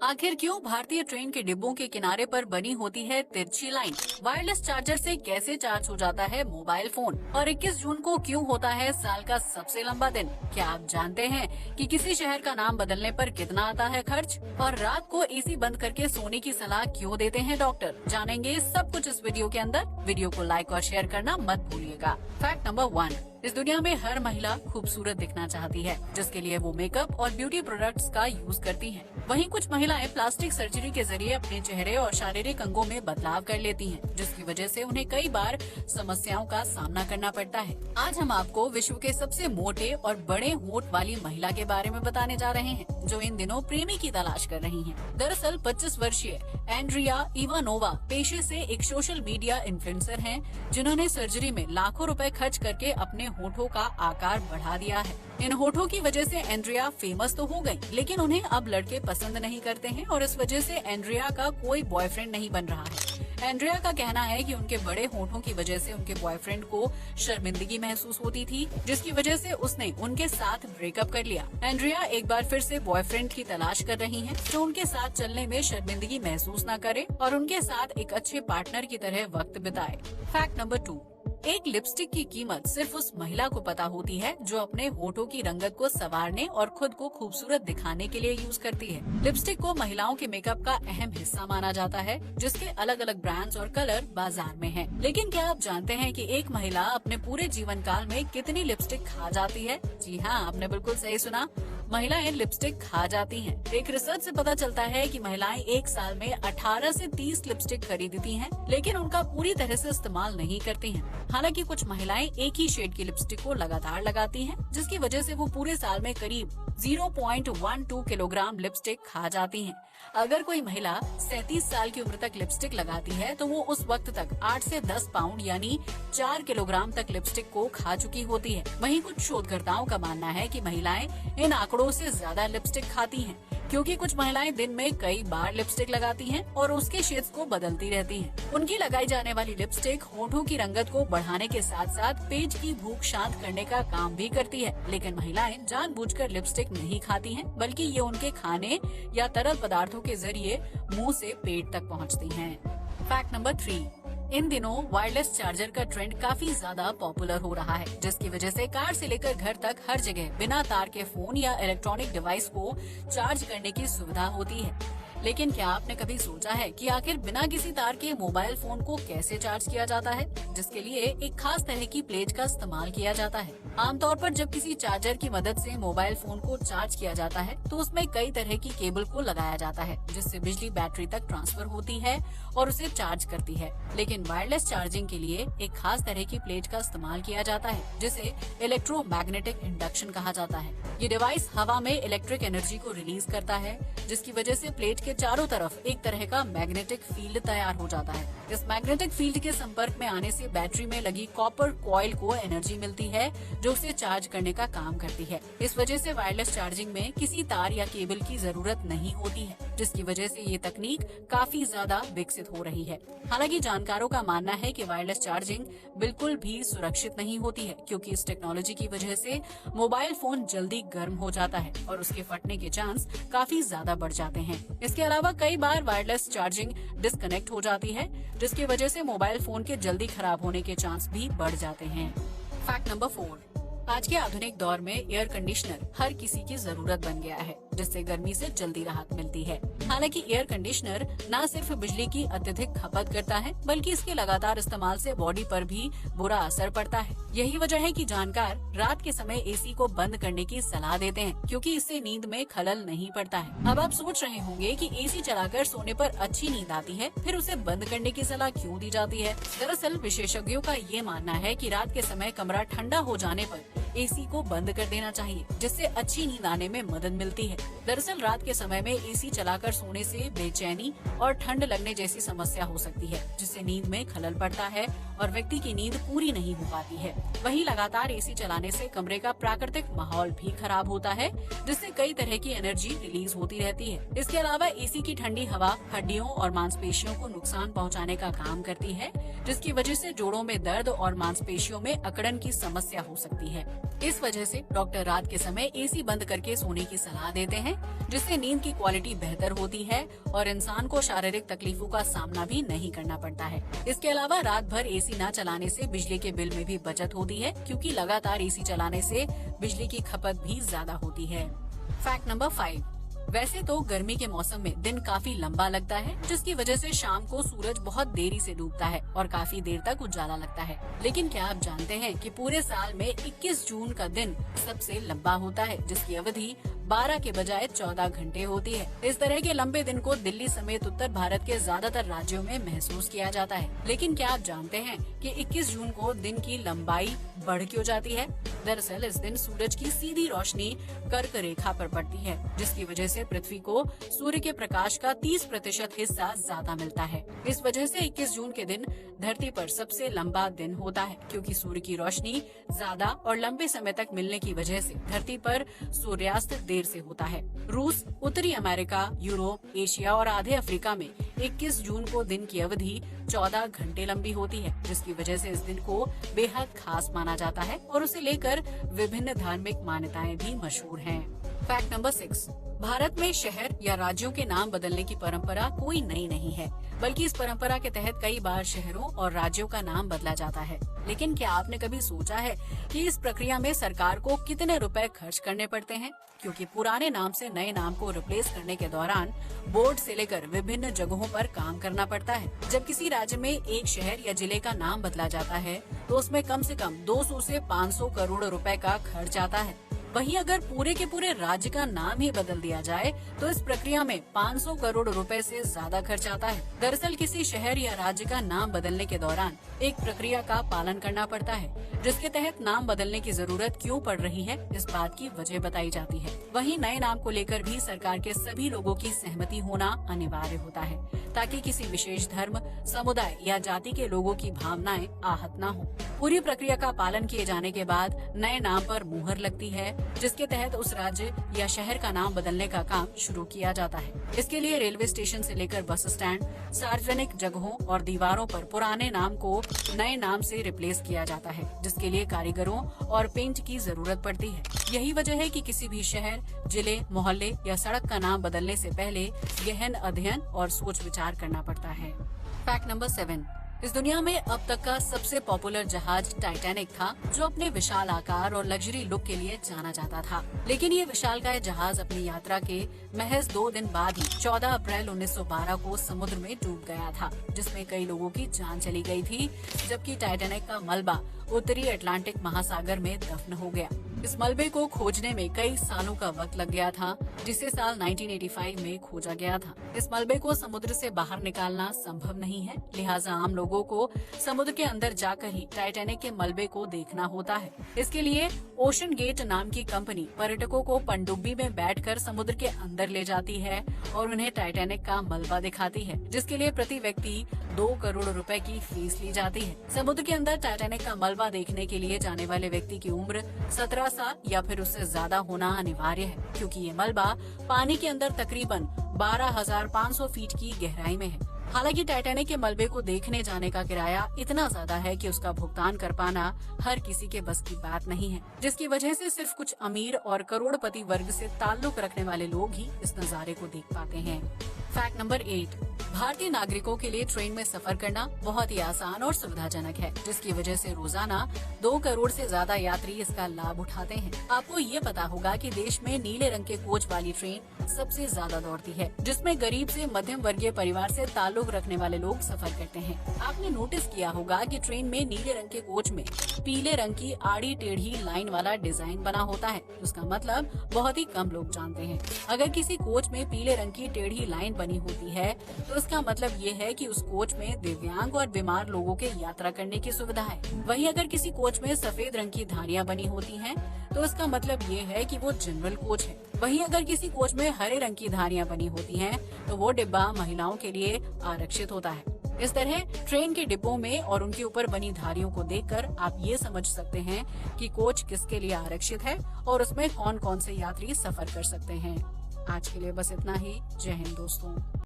आखिर क्यों भारतीय ट्रेन के डिब्बों के किनारे पर बनी होती है तिरछी लाइन? वायरलेस चार्जर से कैसे चार्ज हो जाता है मोबाइल फोन? और 21 जून को क्यों होता है साल का सबसे लंबा दिन? क्या आप जानते हैं कि किसी शहर का नाम बदलने पर कितना आता है खर्च? और रात को एसी बंद करके सोने की सलाह क्यों देते हैं डॉक्टर? जानेंगे सब कुछ इस वीडियो के अंदर। वीडियो को लाइक और शेयर करना मत भूलिएगा। फैक्ट नंबर 1, इस दुनिया में हर महिला खूबसूरत दिखना चाहती है, जिसके लिए वो मेकअप और ब्यूटी प्रोडक्ट्स का यूज करती हैं। वहीं कुछ महिलाएं प्लास्टिक सर्जरी के जरिए अपने चेहरे और शारीरिक अंगों में बदलाव कर लेती हैं, जिसकी वजह से उन्हें कई बार समस्याओं का सामना करना पड़ता है। आज हम आपको विश्व के सबसे मोटे और बड़े होंठ वाली महिला के बारे में बताने जा रहे हैं, जो इन दिनों प्रेमी की तलाश कर रही है। दरअसल 25 वर्षीय एंड्रिया इवानोवा पेशे से एक सोशल मीडिया इन्फ्लुएंसर हैं, जिन्होंने सर्जरी में लाखों रुपए खर्च करके अपने होठों का आकार बढ़ा दिया है। इन होठों की वजह से एंड्रिया फेमस तो हो गई, लेकिन उन्हें अब लड़के पसंद नहीं करते हैं और इस वजह से एंड्रिया का कोई बॉयफ्रेंड नहीं बन रहा है। एंड्रिया का कहना है कि उनके बड़े होठों की वजह से उनके बॉयफ्रेंड को शर्मिंदगी महसूस होती थी, जिसकी वजह से उसने उनके साथ ब्रेकअप कर लिया। एंड्रिया एक बार फिर से बॉयफ्रेंड की तलाश कर रही हैं, जो उनके साथ चलने में शर्मिंदगी महसूस न करे और उनके साथ एक अच्छे पार्टनर की तरह वक्त बिताए। फैक्ट नंबर 2, एक लिपस्टिक की कीमत सिर्फ उस महिला को पता होती है जो अपने होठों की रंगत को संवारने और खुद को खूबसूरत दिखाने के लिए यूज करती है। लिपस्टिक को महिलाओं के मेकअप का अहम हिस्सा माना जाता है, जिसके अलग अलग ब्रांड्स और कलर बाजार में हैं। लेकिन क्या आप जानते हैं कि एक महिला अपने पूरे जीवन काल में कितनी लिपस्टिक खा जाती है? जी हाँ, आपने बिल्कुल सही सुना, महिलाएं लिपस्टिक खा जाती हैं। एक रिसर्च से पता चलता है कि महिलाएं एक साल में 18 से 30 लिपस्टिक खरीदती हैं, लेकिन उनका पूरी तरह से इस्तेमाल नहीं करती हैं। हालांकि कुछ महिलाएं एक ही शेड की लिपस्टिक को लगातार लगाती हैं, जिसकी वजह से वो पूरे साल में करीब 0.12 किलोग्राम लिपस्टिक खा जाती हैं। अगर कोई महिला 37 साल की उम्र तक लिपस्टिक लगाती है, तो वो उस वक्त तक 8 से 10 पाउंड यानी 4 किलोग्राम तक लिपस्टिक को खा चुकी होती है। वहीं कुछ शोधकर्ताओं का मानना है कि महिलाएं इन आंकड़ों से ज्यादा लिपस्टिक खाती हैं, क्योंकि कुछ महिलाएं दिन में कई बार लिपस्टिक लगाती हैं और उसके शेड्स को बदलती रहती हैं। उनकी लगाई जाने वाली लिपस्टिक होठों की रंगत को बढ़ाने के साथ साथ पेट की भूख शांत करने का काम भी करती है। लेकिन महिलाएं जानबूझकर लिपस्टिक नहीं खाती हैं, बल्कि ये उनके खाने या तरल पदार्थों के जरिए मुंह से पेट तक पहुंचती हैं। फैक्ट नंबर 3, इन दिनों वायरलेस चार्जर का ट्रेंड काफी ज्यादा पॉपुलर हो रहा है, जिसकी वजह से कार से लेकर घर तक हर जगह बिना तार के फोन या इलेक्ट्रॉनिक डिवाइस को चार्ज करने की सुविधा होती है। लेकिन क्या आपने कभी सोचा है कि आखिर बिना किसी तार के मोबाइल फोन को कैसे चार्ज किया जाता है? जिसके लिए एक खास तरह की प्लेट का इस्तेमाल किया जाता है। आमतौर पर जब किसी चार्जर की मदद से मोबाइल फोन को चार्ज किया जाता है, तो उसमें कई तरह की केबल को लगाया जाता है, जिससे बिजली बैटरी तक ट्रांसफर होती है और उसे चार्ज करती है। लेकिन वायरलेस चार्जिंग के लिए एक खास तरह की प्लेट का इस्तेमाल किया जाता है, जिसे इलेक्ट्रोमैग्नेटिक इंडक्शन कहा जाता है। ये डिवाइस हवा में इलेक्ट्रिक एनर्जी को रिलीज करता है, जिसकी वजह से प्लेट के चारों तरफ एक तरह का मैग्नेटिक फील्ड तैयार हो जाता है। इस मैग्नेटिक फील्ड के संपर्क में आने से बैटरी में लगी कॉपर कॉइल को एनर्जी मिलती है, जो उसे चार्ज करने का काम करती है। इस वजह से वायरलेस चार्जिंग में किसी तार या केबल की जरूरत नहीं होती है, जिसकी वजह से ये तकनीक काफी ज्यादा विकसित हो रही है। हालांकि जानकारों का मानना है कि वायरलेस चार्जिंग बिल्कुल भी सुरक्षित नहीं होती है, क्योंकि इस टेक्नोलॉजी की वजह से मोबाइल फोन जल्दी गर्म हो जाता है और उसके फटने के चांस काफी ज्यादा बढ़ जाते हैं। इसके अलावा कई बार वायरलेस चार्जिंग डिस्कनेक्ट हो जाती है, जिसकी वजह से मोबाइल फोन के जल्दी खराब होने के चांस भी बढ़ जाते हैं। फैक्ट नंबर 4, आज के आधुनिक दौर में एयर कंडीशनर हर किसी की जरूरत बन गया है, जिससे गर्मी से जल्दी राहत मिलती है। हालांकि एयर कंडीशनर न सिर्फ बिजली की अत्यधिक खपत करता है, बल्कि इसके लगातार इस्तेमाल से बॉडी पर भी बुरा असर पड़ता है। यही वजह है कि जानकार रात के समय एसी को बंद करने की सलाह देते हैं, क्योंकि इससे नींद में खलल नहीं पड़ता है। अब आप सोच रहे होंगे कि एसी चलाकर सोने पर अच्छी नींद आती है, फिर उसे बंद करने की सलाह क्यों दी जाती है? दरअसल विशेषज्ञों का ये मानना है कि रात के समय कमरा ठंडा हो जाने पर एसी को बंद कर देना चाहिए, जिससे अच्छी नींद आने में मदद मिलती है। दरअसल रात के समय में एसी चलाकर सोने से बेचैनी और ठंड लगने जैसी समस्या हो सकती है, जिससे नींद में खलल पड़ता है और व्यक्ति की नींद पूरी नहीं हो पाती है। वहीं लगातार एसी चलाने से कमरे का प्राकृतिक माहौल भी खराब होता है, जिससे कई तरह की एनर्जी रिलीज होती रहती है। इसके अलावा एसी की ठंडी हवा हड्डियों और मांसपेशियों को नुकसान पहुंचाने का काम करती है, जिसकी वजह से जोड़ों में दर्द और मांसपेशियों में अकड़न की समस्या हो सकती है। इस वजह से डॉक्टर रात के समय एसी बंद करके सोने की सलाह देते हैं, जिससे नींद की क्वालिटी बेहतर होती है और इंसान को शारीरिक तकलीफों का सामना भी नहीं करना पड़ता है। इसके अलावा रात भर एसी न चलाने से बिजली के बिल में भी बचत होती है, क्योंकि लगातार एसी चलाने से बिजली की खपत भी ज्यादा होती है। Fact number 5। वैसे तो गर्मी के मौसम में दिन काफी लंबा लगता है, जिसकी वजह से शाम को सूरज बहुत देरी से डूबता है और काफी देर तक उजाला लगता है। लेकिन क्या आप जानते हैं कि पूरे साल में 21 जून का दिन सबसे लंबा होता है, जिसकी अवधि 12 के बजाय 14 घंटे होती है। इस तरह के लंबे दिन को दिल्ली समेत उत्तर भारत के ज्यादातर राज्यों में महसूस किया जाता है। लेकिन क्या आप जानते हैं कि 21 जून को दिन की लंबाई बढ़ क्यों जाती है? दरअसल इस दिन सूरज की सीधी रोशनी कर्क रेखा पर पड़ती है, जिसकी वजह से पृथ्वी को सूर्य के प्रकाश का 30% हिस्सा ज्यादा मिलता है। इस वजह से 21 जून के दिन धरती पर सबसे लंबा दिन होता है, क्योंकि सूर्य की रोशनी ज्यादा और लंबे समय तक मिलने की वजह से धरती पर सूर्यास्त देर से होता है। रूस, उत्तरी अमेरिका, यूरोप, एशिया और आधे अफ्रीका में 21 जून को दिन की अवधि 14 घंटे लंबी होती है, जिसकी वजह से इस दिन को बेहद खास माना जाता है और उसे लेकर विभिन्न धार्मिक मान्यताएं भी मशहूर हैं। Fact number 6। भारत में शहर या राज्यों के नाम बदलने की परंपरा कोई नई नहीं है, बल्कि इस परंपरा के तहत कई बार शहरों और राज्यों का नाम बदला जाता है। लेकिन क्या आपने कभी सोचा है कि इस प्रक्रिया में सरकार को कितने रुपए खर्च करने पड़ते हैं? क्योंकि पुराने नाम से नए नाम को रिप्लेस करने के दौरान बोर्ड से लेकर विभिन्न जगहों पर काम करना पड़ता है। जब किसी राज्य में एक शहर या जिले का नाम बदला जाता है, तो उसमें कम से कम 200 से 500 करोड़ रुपए का खर्च आता है। वहीं अगर पूरे के पूरे राज्य का नाम ही बदल दिया जाए, तो इस प्रक्रिया में 500 करोड़ रुपए से ज्यादा खर्च आता है। दरअसल किसी शहर या राज्य का नाम बदलने के दौरान एक प्रक्रिया का पालन करना पड़ता है, जिसके तहत नाम बदलने की जरूरत क्यों पड़ रही है, इस बात की वजह बताई जाती है। वहीं नए नाम को लेकर भी सरकार के सभी लोगों की सहमति होना अनिवार्य होता है, ताकि किसी विशेष धर्म, समुदाय या जाति के लोगों की भावनाएं आहत न हो। पूरी प्रक्रिया का पालन किए जाने के बाद नए नाम पर मुहर लगती है, जिसके तहत उस राज्य या शहर का नाम बदलने का काम शुरू किया जाता है। इसके लिए रेलवे स्टेशन से लेकर बस स्टैंड, सार्वजनिक जगहों और दीवारों पर पुराने नाम को नए नाम से रिप्लेस किया जाता है, जिसके लिए कारीगरों और पेंट की जरूरत पड़ती है। यही वजह है कि किसी भी शहर, जिले, मोहल्ले या सड़क का नाम बदलने से पहले गहन अध्ययन और सोच विचार करना पड़ता है। Fact number 7। इस दुनिया में अब तक का सबसे पॉपुलर जहाज टाइटैनिक था, जो अपने विशाल आकार और लग्जरी लुक के लिए जाना जाता था। लेकिन ये विशालकाय जहाज अपनी यात्रा के महज 2 दिन बाद ही 14 अप्रैल 1912 को समुद्र में डूब गया था, जिसमें कई लोगों की जान चली गई थी, जबकि टाइटैनिक का मलबा उत्तरी अटलांटिक महासागर में दफन हो गया। इस मलबे को खोजने में कई सालों का वक्त लग गया था, जिसे साल 1985 में खोजा गया था। इस मलबे को समुद्र से बाहर निकालना संभव नहीं है, लिहाजा आम लोगों को समुद्र के अंदर जाकर ही टाइटैनिक के मलबे को देखना होता है। इसके लिए ओशन गेट नाम की कंपनी पर्यटकों को पनडुब्बी में बैठकर समुद्र के अंदर ले जाती है और उन्हें टाइटैनिक का मलबा दिखाती है, जिसके लिए प्रति व्यक्ति 2 करोड़ रुपए की फीस ली जाती है। समुद्र के अंदर टाइटैनिक का मलबा देखने के लिए जाने वाले व्यक्ति की उम्र 17 साल या फिर उससे ज्यादा होना अनिवार्य है, क्योंकि ये मलबा पानी के अंदर तकरीबन 12,500 फीट की गहराई में है। हालांकि टाइटैनिक के मलबे को देखने जाने का किराया इतना ज्यादा है कि उसका भुगतान कर पाना हर किसी के बस की बात नहीं है, जिसकी वजह से सिर्फ कुछ अमीर और करोड़पति वर्ग से ताल्लुक रखने वाले लोग ही इस नजारे को देख पाते हैं। Fact number 8। भारतीय नागरिकों के लिए ट्रेन में सफर करना बहुत ही आसान और सुविधाजनक है, जिसकी वजह से रोजाना 2 करोड़ से ज्यादा यात्री इसका लाभ उठाते हैं। आपको ये पता होगा कि देश में नीले रंग के कोच वाली ट्रेन सबसे ज्यादा दौड़ती है, जिसमें गरीब से मध्यम वर्गीय परिवार से ताल्लुक रखने वाले लोग सफर करते हैं। आपने नोटिस किया होगा कि ट्रेन में नीले रंग के कोच में पीले रंग की आड़ी टेढ़ी लाइन वाला डिजाइन बना होता है। उसका मतलब बहुत ही कम लोग जानते हैं। अगर किसी कोच में पीले रंग की टेढ़ी लाइन बनी होती है, तो इसका मतलब ये है कि उस कोच में दिव्यांग और बीमार लोगों के यात्रा करने की सुविधा है। वहीं अगर किसी कोच में सफेद रंग की धारियां बनी होती हैं, तो इसका मतलब ये है कि वो जनरल कोच है। वहीं अगर किसी कोच में हरे रंग की धारियां बनी होती हैं, तो वो डिब्बा महिलाओं के लिए आरक्षित होता है। इस तरह ट्रेन के डिब्बों में और उनके ऊपर बनी धारियों को देखकर आप ये समझ सकते हैं कि कोच किसके लिए आरक्षित है और उसमें कौन कौन से यात्री सफर कर सकते हैं। आज के लिए बस इतना ही। जय हिंद दोस्तों।